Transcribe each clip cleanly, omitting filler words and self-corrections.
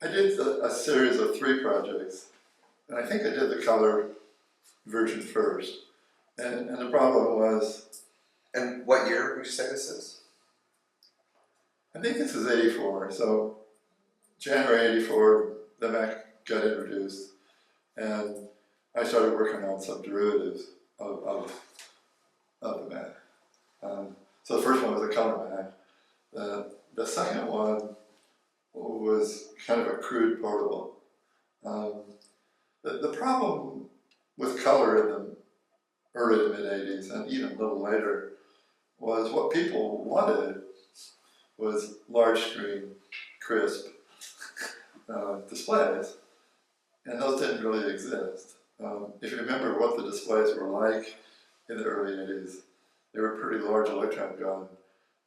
I did a series of 3 projects, and I think I did the color version first. And the problem was... And what year would you say this is? I think this is 84, so January 84, the Mac got introduced, and I started working on some derivatives of the Mac. So the first one was a color Mac. The second one was kind of a crude portable. The problem with color in the early to mid-80s, and even a little later, was what people wanted was large screen, crisp displays, and those didn't really exist. If you remember what the displays were like in the early 80s, they were pretty large electron gun.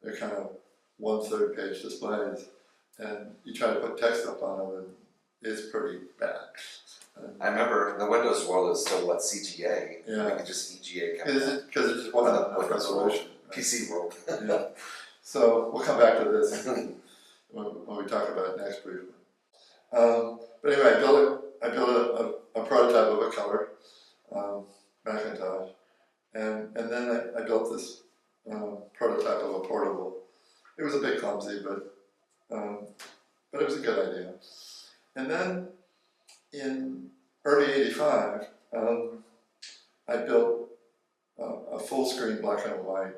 They're kind of 1/3 page displays, and you try to put text up on them, and it's pretty bad. I remember the Windows world is still what, CGA? Yeah. We could just EGA kind Because it just wasn't enough resolution. Right? PC world. Yeah. So we'll come back to this when we talk about it next briefly. But anyway, I built a prototype of a color Macintosh, and then I built this prototype of a portable. It was a bit clumsy, but it was a good idea. And then in early '85, I built a full screen black and white.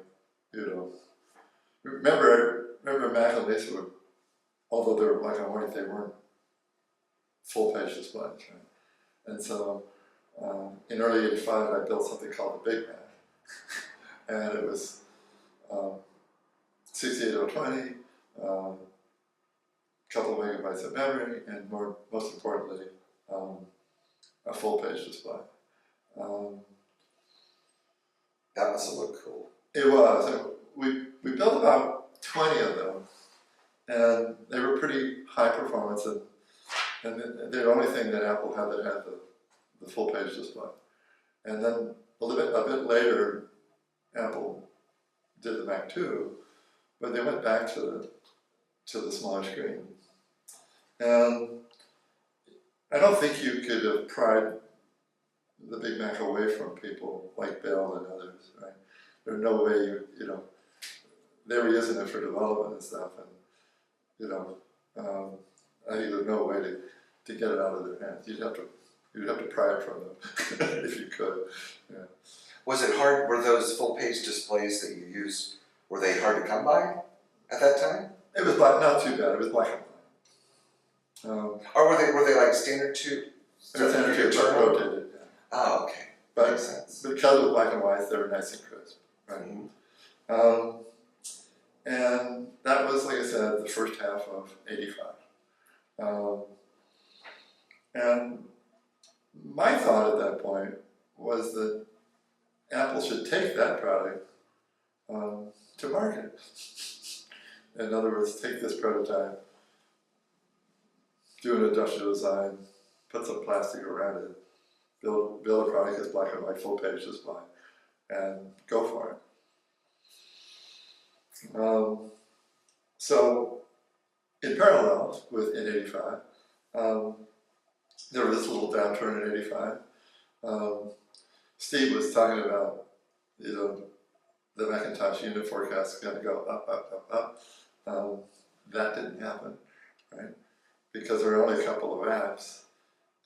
Remember Mac and Lisa were, although they were black and white, they weren't full page displays, right? And so in early '85, I built something called the Big Mac, and it was 68020, a couple of megabytes of memory, and most importantly, a full page display. That must have looked cool. It was. We built about 20 of them, and they were pretty high performance, and they're the only thing that Apple had that had the full page display. And then a bit later, Apple did the Mac 2, but they went back to the smaller screen. And I don't think you could have pried the Big Mac away from people like Bell and others, right? There's no way they were using it for development and stuff, and I think there's no way to get it out of their hands. You'd have to pry it from them if you could. Yeah. Was it hard? Were those full page displays that you used, were they hard to come by at that time? It was not too bad. It was black and white. Or were they like standard tube? Standard tube, but rotated. Yeah. Oh, okay. But makes sense. because it was black and white, they were nice and crisp. Right? Mm-hmm. And that was, like I said, the first half of '85. And my thought at that point was that Apple should take that product to market. In other words, take this prototype, do an industrial design, put some plastic around it, build a product that's black and white, full page display, and go for it. So, in parallel in '85, there was this little downturn in '85. Steve was talking about, the Macintosh unit forecast is going to go up, up, up, up. That didn't happen, right? Because there were only a couple of apps,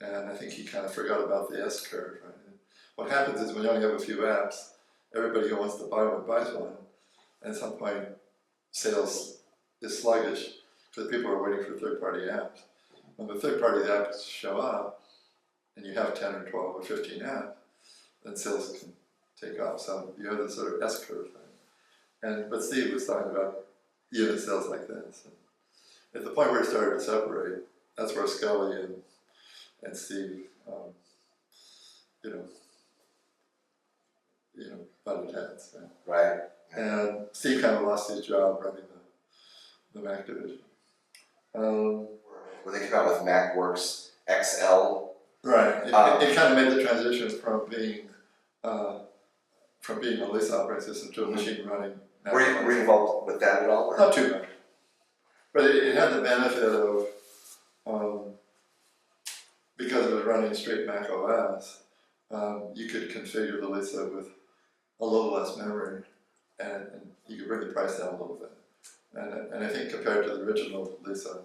and I think he kind of forgot about the S curve, right? And what happens is when you only have a few apps, everybody who wants to buy one buys one. And at some point, sales is sluggish because people are waiting for third-party apps. When the third-party apps show up, and you have 10 or 12 or 15 apps, then sales can take off. So you have this sort of S curve thing. But Steve was talking about unit sales like this. And at the point where it started to separate, that's where Sculley and Steve, butted heads. Right. And Steve kind of lost his job running the Mac division. Where they came out with MacWorks XL. Right. It kind of made the transition from being a Lisa operating system to a machine running. Were you involved with that at all? Or? Not too much. But it had the benefit because it was running straight Mac OS, you could configure the Lisa with a little less memory, and you could bring the price down a little bit. And I think compared to the original Lisa,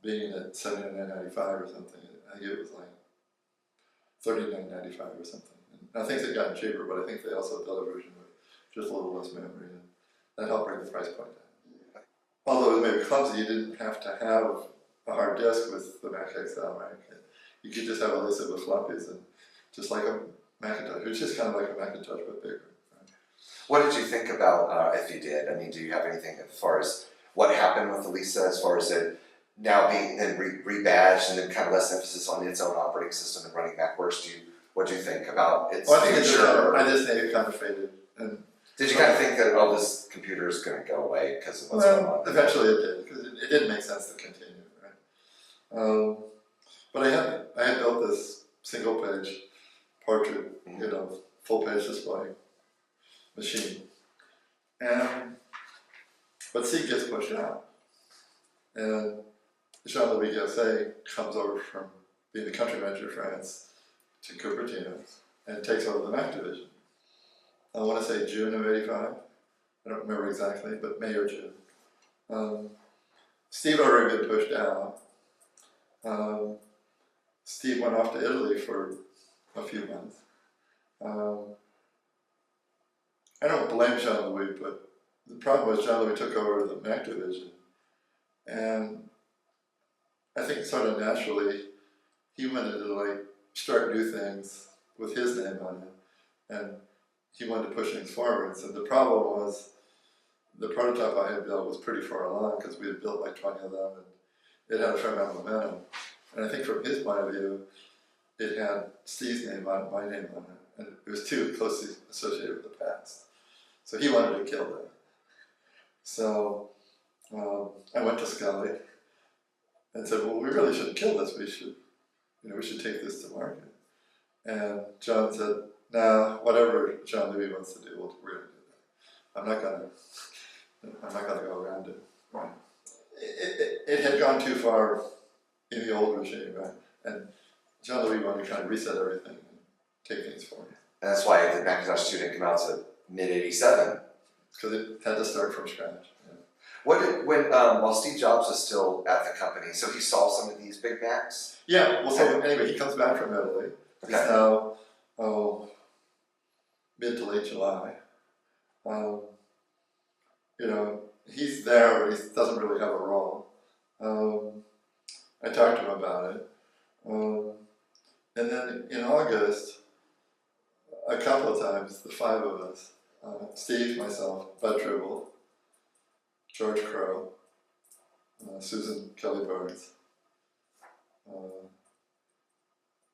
being at $79.95 or something, I think it was like $39.95 or something. And I think they've gotten cheaper, but I think they also built a version with just a little less memory, and that helped bring the price point down. Although it may be clumsy, you didn't have to have a hard disk with the Mac XL, right? You could just have a Lisa with floppies, and just like a Macintosh. It's just kind of like a Macintosh, but bigger. Right? What did you think about, if you did? I mean, do you have anything as far as what happened with the Lisa, as far as it now being then rebadged and then kind of less emphasis on its own operating system and running MacWorks? What do you think about its well, I think future? I just think it kind of faded. And did you kind of think that, oh, this computer is going to go away because of what's going on? Eventually it did, because it didn't make sense to continue, right? But I had built this single page portrait, full page display machine, but C gets pushed out, and Jean-Louis Gassée comes over from being the country manager of France to Cupertino and takes over the Mac division. I want to say June of '85. I don't remember exactly, but May or June. Steve had already been pushed out. Steve went off to Italy for a few months. I don't blame Jean-Louis, but the problem was Jean-Louis took over the Mac division, and I think sort of naturally he wanted to start new things with his name on it, and he wanted to push things forwards. And the problem was the prototype I had built was pretty far along, because we had built like 20 of them, and it had a fair amount of momentum. And I think from his point of view, it had Steve's name on it, my name on it, and it was too closely associated with the past. So he wanted to kill that. So I went to Sculley and said, well, we really shouldn't kill this. We should take this to market. And John said, nah, whatever Jean-Louis wants to do, we're going to do that. I'm not going to go around it. Right? It had gone too far in the old regime, right? And Jean-Louis wanted to kind of reset everything and take things forward. And that's why the Macintosh 2 didn't come out until mid-'87. Because it had to start from scratch. Yeah. While Steve Jobs was still at the company, so he saw some of these Big Macs? Yeah, well, so anyway, he comes back from Italy. Okay. It's now mid to late July. He's there, but he doesn't really have a role. I talked to him about it. And then in August, a couple of times, the five of us, Steve, myself, Bud Tribble, George Crow, Susan Kelly Burns,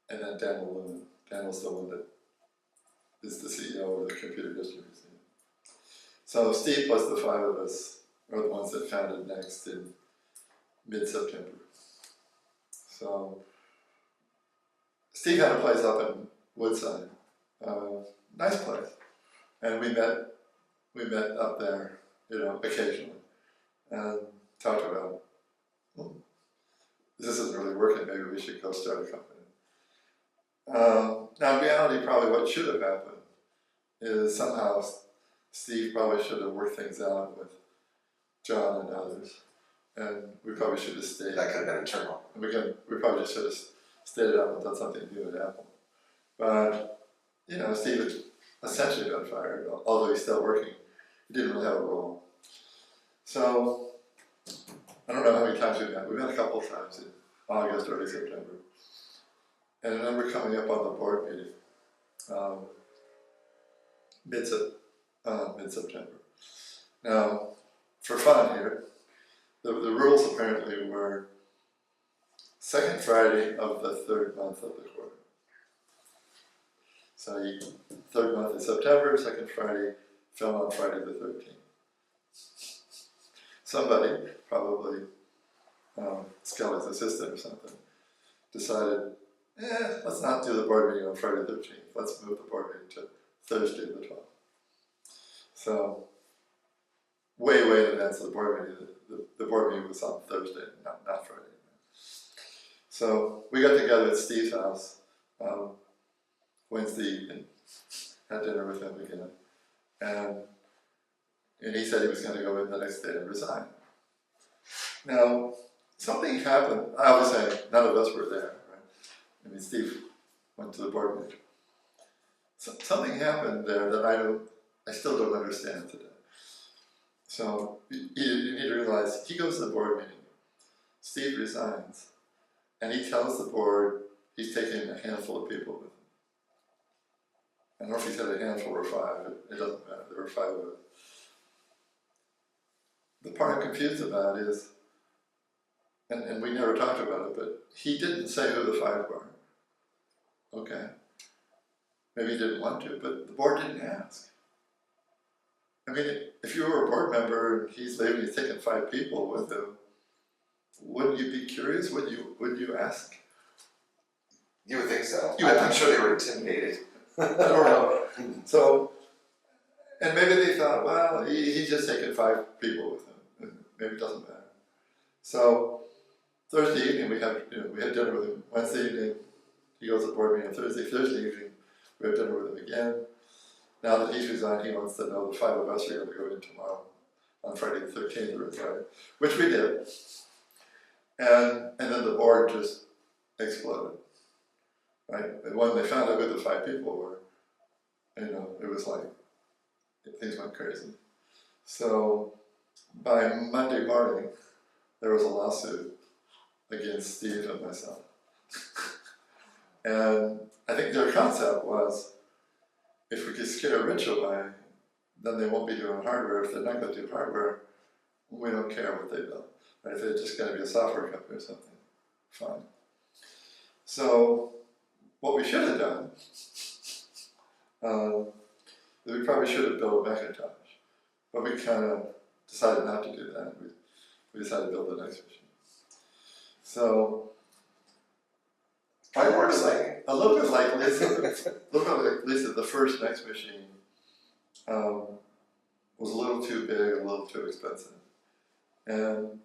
and then Daniel Lewin. Daniel's the one that is the CEO of the Computer History Museum. So Steve plus the five of us are the ones that founded NeXT in mid-September. So Steve had a place up in Woodside, nice place, and we met up there, occasionally, and talked about, this isn't really working, maybe we should go start a company. Now, in reality, probably what should have happened is somehow Steve probably should have worked things out with John and others, and we probably should have stayed. That could have been internal. We probably just should have stayed it up and done something new at Apple. But, Steve had essentially been fired, although he's still working. He didn't really have a role. So, I don't know how many times we met. We met a couple of times in August, early September. And then we're coming up on the board meeting, mid-September. Now, for fun here, the rules apparently were second Friday of the third month of the quarter. So third month in September, second Friday fell on Friday the 13th. Somebody, probably Sculley's assistant or something, decided, let's not do the board meeting on Friday the 13th. Let's move the board meeting to Thursday the 12th. So, way in advance of the board meeting, the board meeting was on Thursday, not Friday. So we got together at Steve's house Wednesday evening, had dinner with him again, and he said he was going to go in the next day and resign. Now, something happened. Obviously, none of us were there, right? I mean, Steve went to the board meeting. Something happened there that I still don't understand today. So you need to realize, he goes to the board meeting, Steve resigns, and he tells the board he's taking a handful of people with him. I don't know if he said a handful or five, it doesn't matter, there were 5 of us. The part I'm confused about is, and we never talked about it, but he didn't say who the 5 were. Okay. Maybe he didn't want to, but the board didn't ask. I mean, if you were a board member and he's leaving, he's taking 5 people with him, wouldn't you be curious? Would you ask? You would think so. You would I'm think sure they were intimidated. I don't know. So, and maybe they thought, well, he's just taking 5 people with him. And maybe it doesn't matter. So Thursday evening we had dinner with him. Wednesday evening he goes to the board meeting on Thursday. Thursday evening we have dinner with him again. Now that he's resigned, he wants to know the 5 of us are going to go in tomorrow on Friday the 13th, or Friday, which we did. And then the board just exploded, right? And when they found out who the 5 people were, it was like, things went crazy. So by Monday morning, there was a lawsuit against Steve and myself. And I think their concept was, if we could scare Rich away, then they won't be doing hardware. If they're not going to do hardware, we don't care what they build. Right? If they're just going to be a software company or something, fine. So what we should have done, we probably should have built a Macintosh, but we kind of decided not to do that. We decided to build the next machine. So Probably more exciting. a little bit like Lisa, the first next machine was a little too big, a little too expensive. And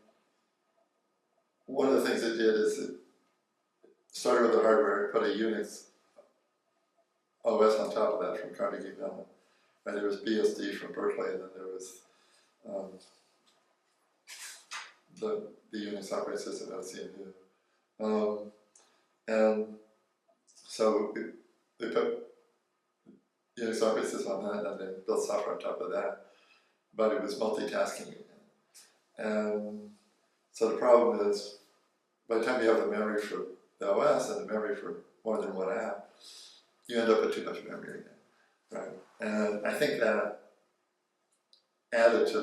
one of the things it did is it started with the hardware, put a Unix OS on top of that from Carnegie Mellon. And there was BSD from Berkeley, and then there was the Unix operating system out of CMU. And so they put Unix operating system on that, and then built software on top of that. But it was multitasking again. And so the problem is, by the time you have the memory for the OS and the memory for more than one app, you end up with too much memory again, right? And I think that added to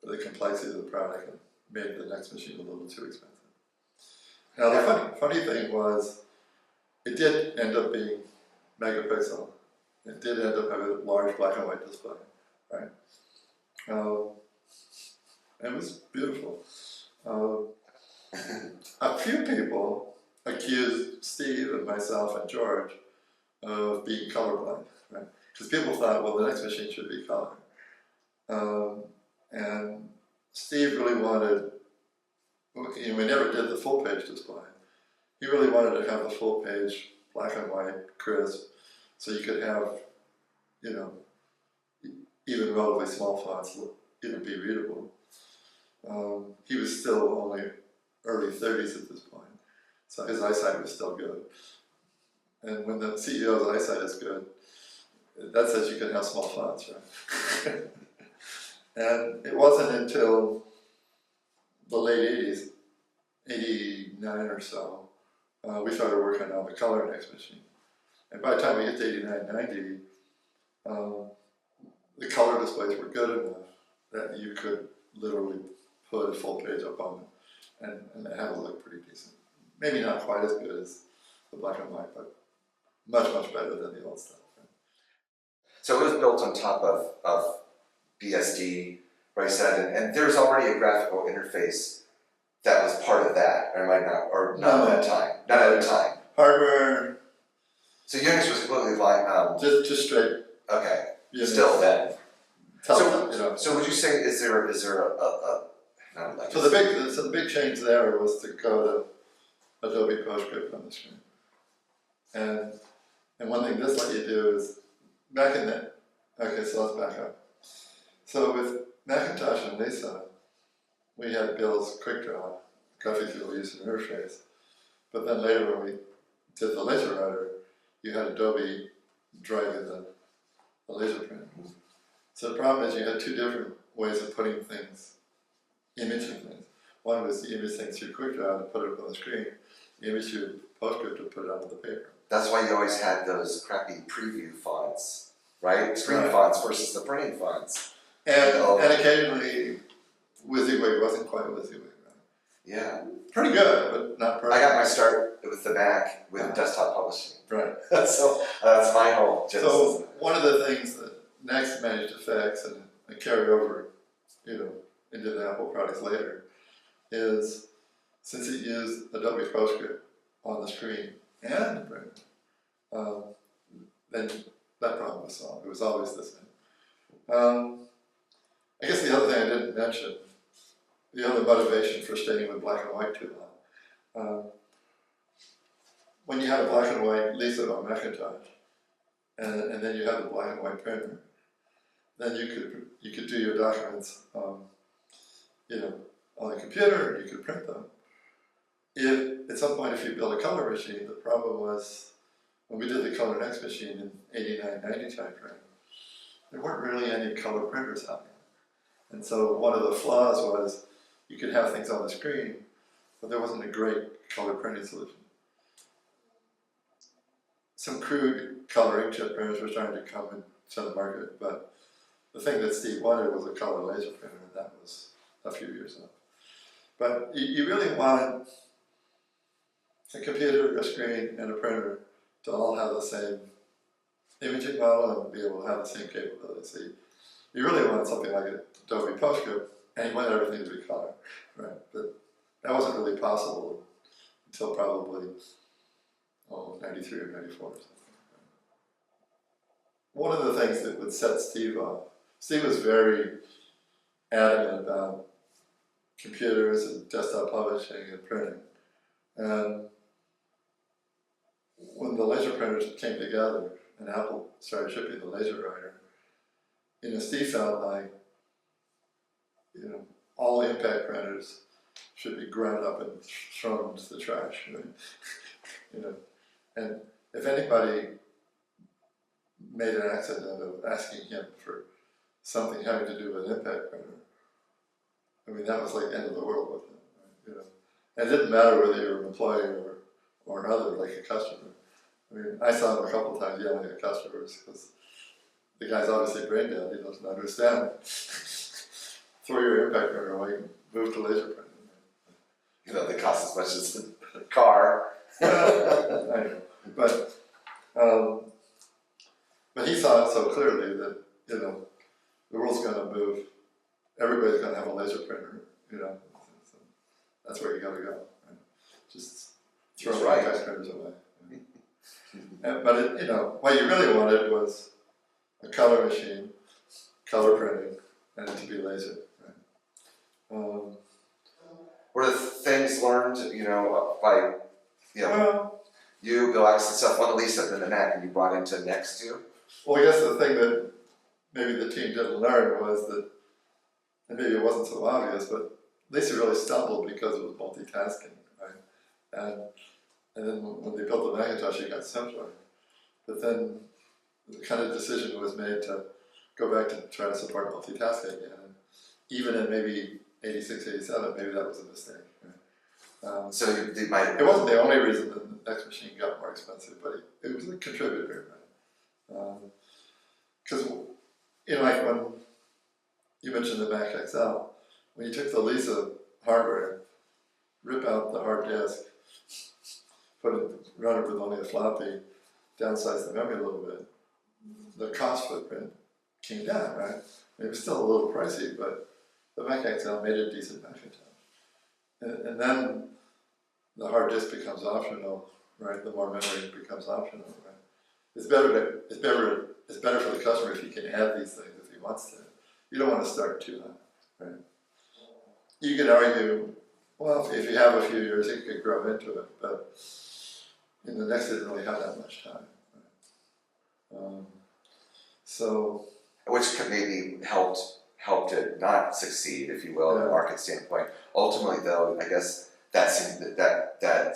the complexity of the product and made the next machine a little too expensive. Now the funny thing was, it did end up being megapixel. It did end up having a large black and white display, right? It was beautiful. A few people accused Steve and myself and George of being colorblind, right? Because people thought, well, the next machine should be color. And Steve really wanted, we never did the full page display. He really wanted to have the full page, black and white, crisp, so you could have, even relatively small fonts even be readable. He was still only early 30s at this point, so his eyesight was still good. And when the CEO's eyesight is good, that says you can have small fonts, right? And it wasn't until the late 80s, 89 or so, we started working on the color next machine. And by the time we get to 89, 90, the color displays were good enough that you could literally put a full page up on it and have it look pretty decent. Maybe not quite as good as the black and white, but much, much better than the old stuff. Right? So it was built on top of BSD, right? And there's already a graphical interface that was part of that, or am I not? Or not at that time? Not at the time. Hardware. So Unix was completely like just straight. Okay. Unix. Still then. So, So would you say is there a not like so the big change there was to go Adobe PostScript on the screen. And one thing this let you do is, back in the, okay, so let's back up. So with Macintosh and Lisa, we had Bill's QuickDraw, graphical user interface. But then later when we did the laser writer, you had Adobe driving the laser print. So the problem is you had two different ways of putting things, imaging things. One was you image things through QuickDraw to put it up on the screen. You image through PostScript to put it onto the paper. That's why you always had those crappy preview fonts, right? Screen fonts versus the printing fonts. And occasionally, WYSIWYG wasn't quite WYSIWYG, right? Yeah. Pretty good, but not perfect. I got my start with the Mac with desktop publishing. Right. So that's my whole genesis. So one of the things that NeXT managed to fix and carry over, into the Apple products later, is since it used Adobe PostScript on the screen and the print, then that problem was solved. It was always the same. I guess the other thing I didn't mention, the other motivation for staying with black and white too long. When you had a black and white Lisa on Macintosh, and then you had the black and white printer, then you could do your documents, on the computer, and you could print them. If at some point, if you build a color machine, the problem was when we did the Color Next machine in '89-90 time frame, there weren't really any color printers out there, and so one of the flaws was you could have things on the screen, but there wasn't a great color printing solution. Some crude color inkjet printers were starting to come into the market, but the thing that Steve wanted was a color laser printer, and that was a few years off. But you really want a computer, a screen, and a printer to all have the same imaging model and be able to have the same capabilities. So you really want something like Adobe PostScript, and you want everything to be color, right? But that wasn't really possible until probably 93 or 94 or something. One of the things that would set Steve off, Steve was very adamant about computers and desktop publishing and printing. And when the laser printers came together and Apple started shipping the laser writer, Steve felt like, all impact printers should be ground up and thrown into the trash, right? And if anybody made an accident of asking him for something having to do with an impact printer, that was like the end of the world with him, right? And it didn't matter whether you were an employee or another, like a customer. I saw him a couple times yelling at customers because the guy's obviously brain dead, he doesn't understand. Throw your impact printer away and move to laser printing. They cost as much as the car. I know, but he saw it so clearly that the world's going to move. Everybody's going to have a laser printer. So that's where you got to go. Right? Just throw impact printers away. But what you really wanted was a color machine, color printing, and it to be laser. Right? Were the things learned, by you, Bill Axel, stuff on Lisa, then the Mac, and you brought into NeXT too? Well, I guess the thing that maybe the team didn't learn was that, and maybe it wasn't so obvious, but Lisa really stumbled because it was multitasking, right? And then when they built the Macintosh, it got simpler. But then the kind of decision was made to go back to try to support multitasking again. And even in maybe 86, 87, maybe that was a mistake. Right? So they might... It wasn't the only reason that the NeXT machine got more expensive, but it was a contributor. Right? Because, like when you mentioned the Mac XL, when you took the Lisa hardware, rip out the hard disk, run it with only a floppy, downsize the memory a little bit, the cost footprint came down, right? It was still a little pricey, but the Mac XL made a decent Macintosh. And then the hard disk becomes optional, right? The more memory becomes optional, right? It's better for the customer if he can add these things if he wants to. You don't want to start too high, right? You could argue Well, if you have a few years, you could grow into it, but in the NeXT didn't really have that much time. So, which could maybe helped it not succeed, if you will, from a market standpoint. Ultimately, though, I guess that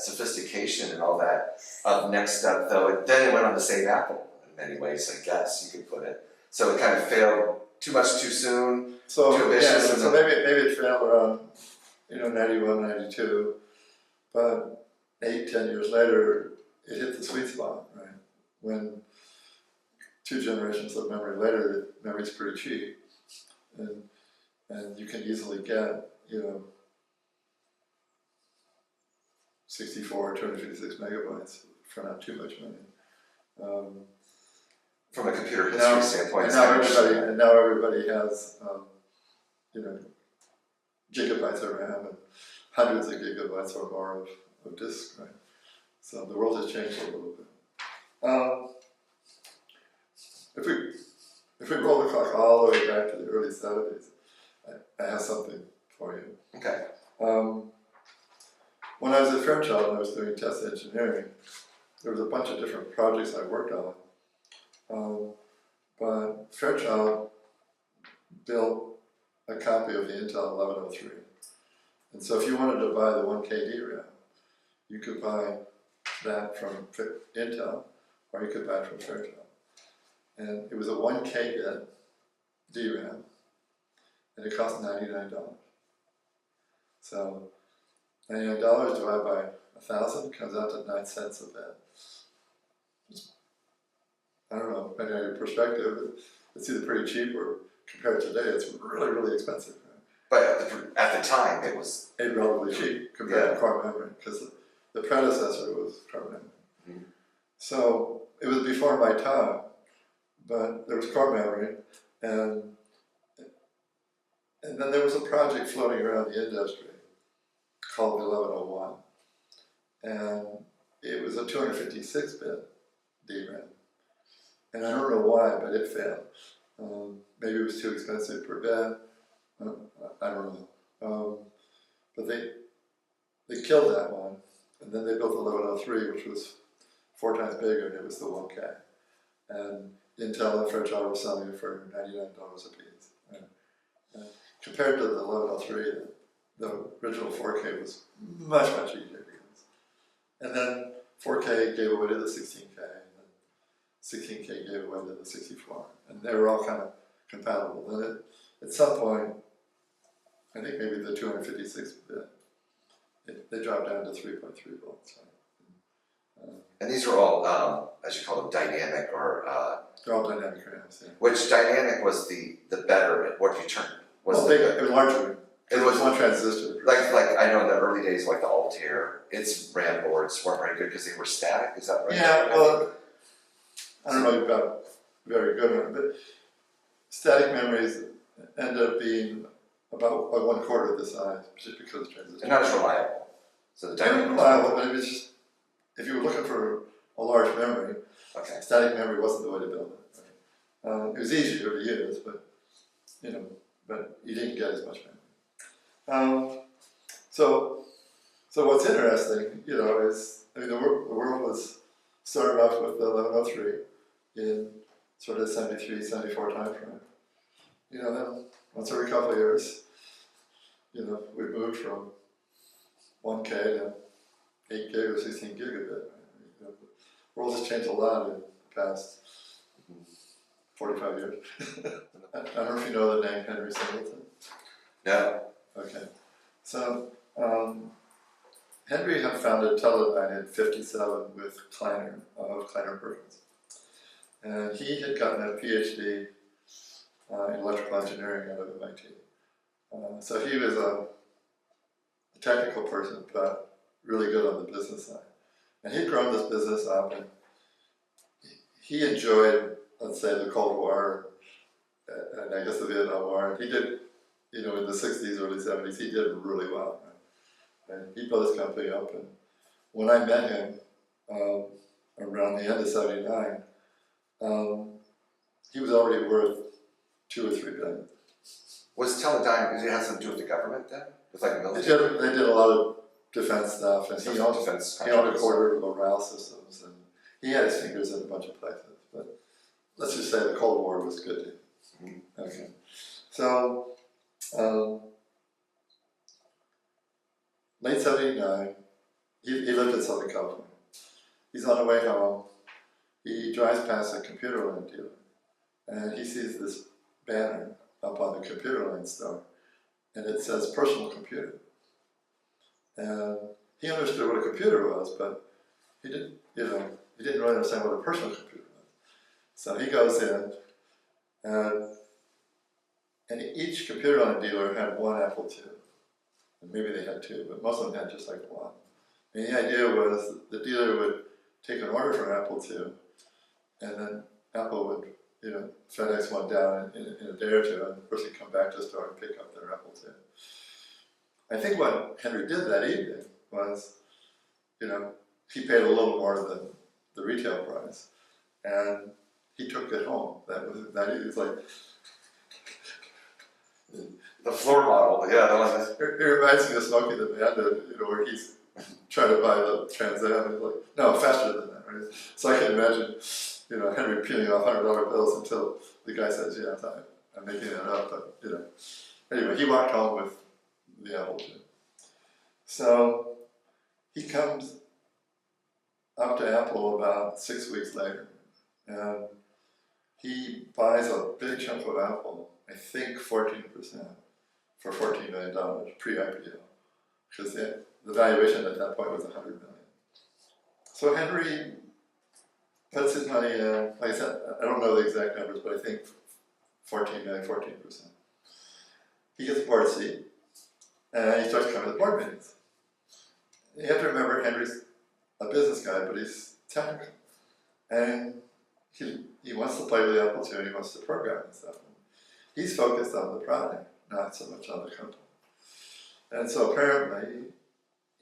sophistication and all that of NeXTSTEP, though, then it went on to save Apple in many ways, I guess you could put it. So it kind of failed too much too soon, too ambitious. So maybe it failed around 91, 92, but 8, 10 years later, it hit the sweet spot, right? When 2 generations of memory later, the memory's pretty cheap, and you can easily get 64, 256 megabytes for not too much money. From a computer history standpoint, and now everybody has gigabytes of RAM and hundreds of gigabytes or more of disk, right? So the world has changed a little bit. If we roll the clock all the way back to the early 70s, I have something for you. Okay. When I was at Fairchild and I was doing test engineering, there was a bunch of different projects I worked on. But Fairchild built a copy of the Intel 1103. And so if you wanted to buy the 1K DRAM, you could buy that from Intel, or you could buy it from Fairchild. And it was a 1K bit DRAM, and it cost $99. So $99 divided by 1,000 comes out to 9 cents a bit. I don't know, depending on your perspective, it's either pretty cheap or compared to today, it's really, really expensive. Right? But at the time, it was relatively cheap compared to core memory, because the predecessor was core memory. Mm-hmm. So it was before my time, but there was core memory, and then there was a project floating around the industry called 1101, and it was a 256-bit DRAM. And I don't know why, but it failed. Maybe it was too expensive per bit. I don't know. But they killed that one, and then they built the 1103, which was 4 times bigger, and it was the 1K. And Intel and Fairchild were selling it for $99 a piece. And compared to the 1103, the original 4K was much, much easier to use. And then 4K gave away to the 16K. 16K gave away to the 64, and they were all kind of compatible. And at some point, I think maybe the 256-bit, they dropped down to 3.3 volts. And these were all, as you call them, dynamic or... they're all dynamic RAMs, yeah. Which dynamic was the better, what you term? It was larger. It was one transistor. Like I know in the early days, like the Altair, its RAM boards weren't very good because they were static, is that right? Yeah, well, I don't know about very good one, but static memories end up being about 1/4 the size, just because of transistors. And not as reliable. So the dynamic reliable, but it was just, if you were looking for a large memory, static memory wasn't the way to build it. Right? It was easier to use, but you didn't get as much memory. So what's interesting, is the world was started off with the 1103 in sort of 73, 74 time frame. Then once every couple of years, we moved from 1K to 8 gig or 16 gigabit. The world has changed a lot in the past 45 years. I don't know if you know the name Henry Singleton. No. Okay. So Henry had founded Teledyne in '57 with Kleiner Perkins. And he had gotten a PhD in electrical engineering out of MIT. So he was a technical person, but really good on the business side. And he'd grown this business up, and he enjoyed, let's say, the Cold War, and I guess the Vietnam War. And he did, in the 60s, early 70s, he did really well. Right? And he built his company up, and when I met him around the end of '79, he was already worth $2 or $3 billion. Was Teledyne, did it have something to do with the government then? With like They military? did a lot of defense stuff, and he owned Defense he owned a contractors. quarter of morale systems, and he had his fingers in a bunch of places. But let's just say the Cold War was good to him. Okay, so late '79, he lived in Southern California. He's on the way home. He drives past a computer line dealer, and he sees this banner up on the computer line store, and it says personal computer. And he understood what a computer was, but he didn't, he didn't really understand what a personal computer was. So he goes in, and each computer line dealer had one Apple II. And maybe they had two, but most of them had just like one. And the idea was the dealer would take an order from Apple II, and then Apple would, FedEx one down in a day or two, and the person would come back to the store and pick up their Apple II. I think what Henry did that evening was, he paid a little more than the retail price, and he took it home. That was like The floor model, yeah, the one that. it reminds me of Smokey the Bandit, where he's trying to buy the Trans Am, and he's like, no, faster than that, right? So I can imagine, Henry peeling off $100 bills until the guy says, yeah, I'm making that up, but, Anyway, he walked home with the Apple II. So he comes up to Apple about 6 weeks later, and he buys a big chunk of Apple, I think 14%, for $14 million, pre-IPO, because the valuation at that point was $100 million. So Henry puts his money in, like I said, I don't know the exact numbers, but I think 14 million, 14%. He gets a board seat, and he starts coming to board meetings. You have to remember Henry's a business guy, but he's technical. And he wants to play with the Apple II, and he wants to program and stuff. He's focused on the product, not so much on the company. And so apparently,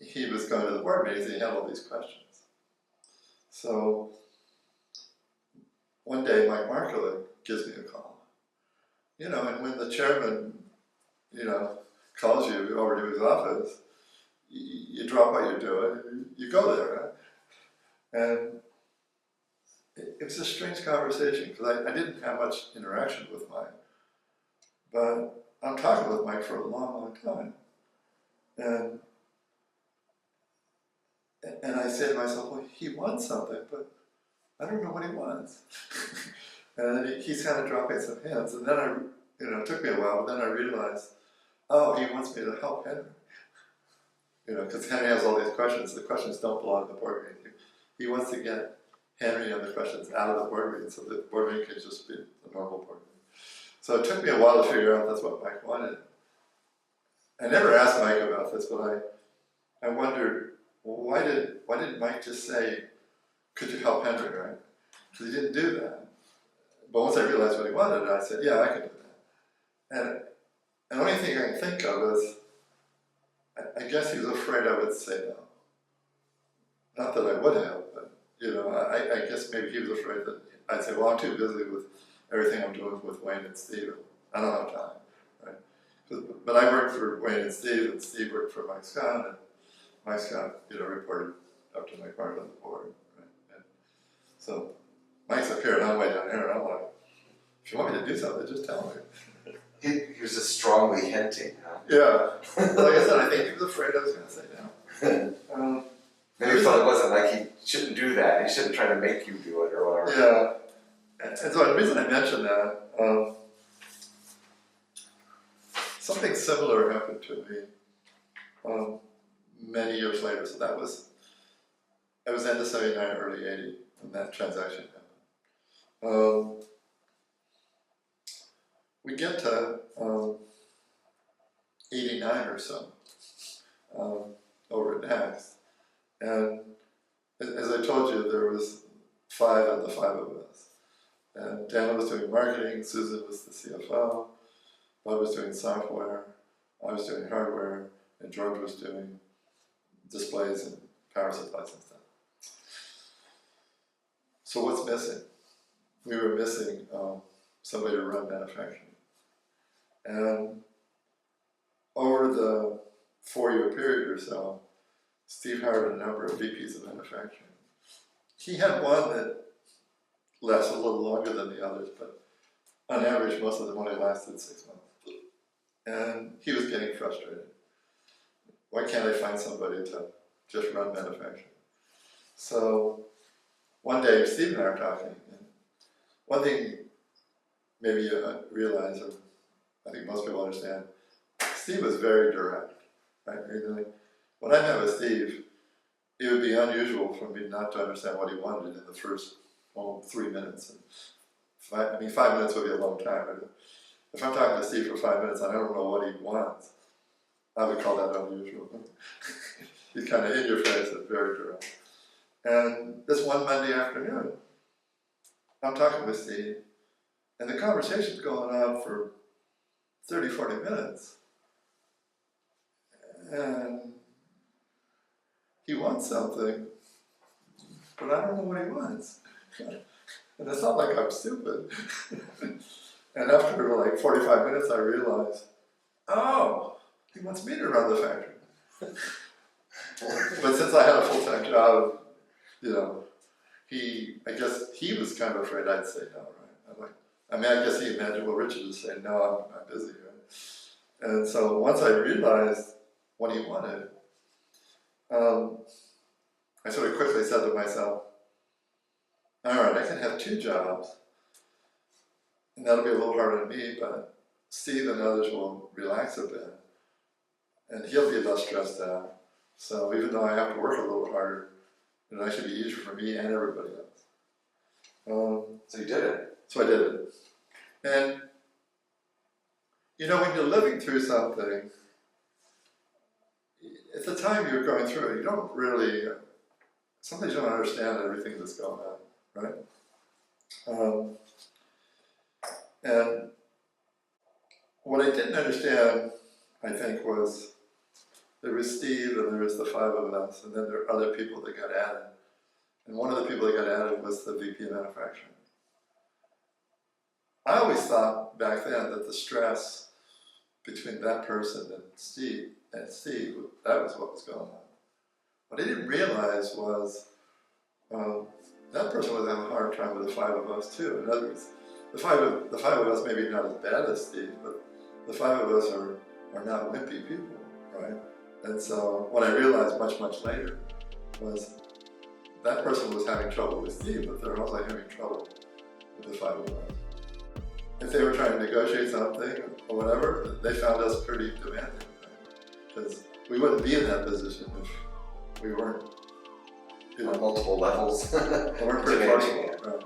he was going to the board meetings and he had all these questions. So one day, Mike Markkula gives me a call. And when the chairman, calls you over to his office, you drop what you're doing and you go there, right? And it was a strange conversation because I didn't have much interaction with Mike. But I'm talking with Mike for a long, long time. And I say to myself, well, he wants something, but I don't know what he wants. And he's kind of dropping some hints. And then it took me a while, but then I realized, oh, he wants me to help Henry. Because Henry has all these questions. The questions don't belong in the board meeting. He wants to get Henry and the questions out of the board meeting so the board meeting can just be a normal board meeting. So it took me a while to figure out that's what Mike wanted. I never asked Mike about this, but I wondered, well, why did Mike just say, could you help Henry, right? Because he didn't do that. But once I realized what he wanted, I said, yeah, I can do that. And the only thing I can think of is, I guess he was afraid I would say no. Not that I would have, but, I guess maybe he was afraid that I'd say, well, I'm too busy with everything I'm doing with Wayne and Steve. I don't have time, right? But I worked for Wayne and Steve worked for Mike Scott, and Mike Scott, reported up to Mike Martin on the board, right? And so Mike's up here, and I'm way down here, and I'm like, if you want me to do something, just tell me. He was just strongly hinting, huh? Yeah. Like I said, I think he was afraid I was going to say no. Maybe he thought it wasn't like he shouldn't do that. He shouldn't try to make you do it or whatever. Yeah. And so the reason I mentioned that, something similar happened to me many years later. So it was end of '79, early '80 when that transaction happened. We get to '89 or so over at NeXT, and as I told you, there was 5 of the 5 of us. And Dan was doing marketing, Susan was the CFO, Bud was doing software, I was doing hardware, and George was doing displays and power supplies and stuff. So what's missing? We were missing somebody to run manufacturing. And over the 4-year period or so, Steve hired a number of VPs of manufacturing. He had one that lasted a little longer than the others, but on average, most of them only lasted 6 months. And he was getting frustrated. Why can't I find somebody to just run manufacturing? So one day, Steve and I are talking, and one thing maybe you realize, or I think most people understand, Steve was very direct, right? When I met with Steve, it would be unusual for me not to understand what he wanted in the first 3 minutes. And 5 minutes would be a long time. If I'm talking to Steve for 5 minutes and I don't know what he wants, I would call that unusual. He's kind of in your face and very direct. And this one Monday afternoon, I'm talking with Steve, and the conversation's going on for 30, 40 minutes. And he wants something, but I don't know what he wants. And it's not like I'm stupid. And after like 45 minutes, I realized, oh, he wants me to run the factory. But since I had a full-time job, I guess he was kind of afraid I'd say no, right? I guess he imagined, well, Richard would say, no, I'm busy, right? And so once I realized what he wanted, I sort of quickly said to myself, all right, I can have 2 jobs, and that'll be a little harder on me, but Steve and others will relax a bit, and he'll be less stressed out. So even though I have to work a little harder, it'll actually be easier for me and everybody else. So you did it. So I did it. And, when you're living through something, at the time you're going through it, you don't really, sometimes you don't understand everything that's going on, right? And what I didn't understand, I think, was there was Steve and there was the 5 of us, and then there are other people that got added. And one of the people that got added was the VP of manufacturing. I always thought back then that the stress between that person and Steve, that was what was going on. What I didn't realize was that person was having a hard time with the 5 of us too. In other words, the five of us maybe not as bad as Steve, but the 5 of us are not wimpy people, right? And so what I realized much, much later was that person was having trouble with Steve, but they're also having trouble with the 5 of us. If they were trying to negotiate something or whatever, they found us pretty demanding, because we wouldn't be in that position if we weren't, on multiple levels. weren't pretty flexible. Right?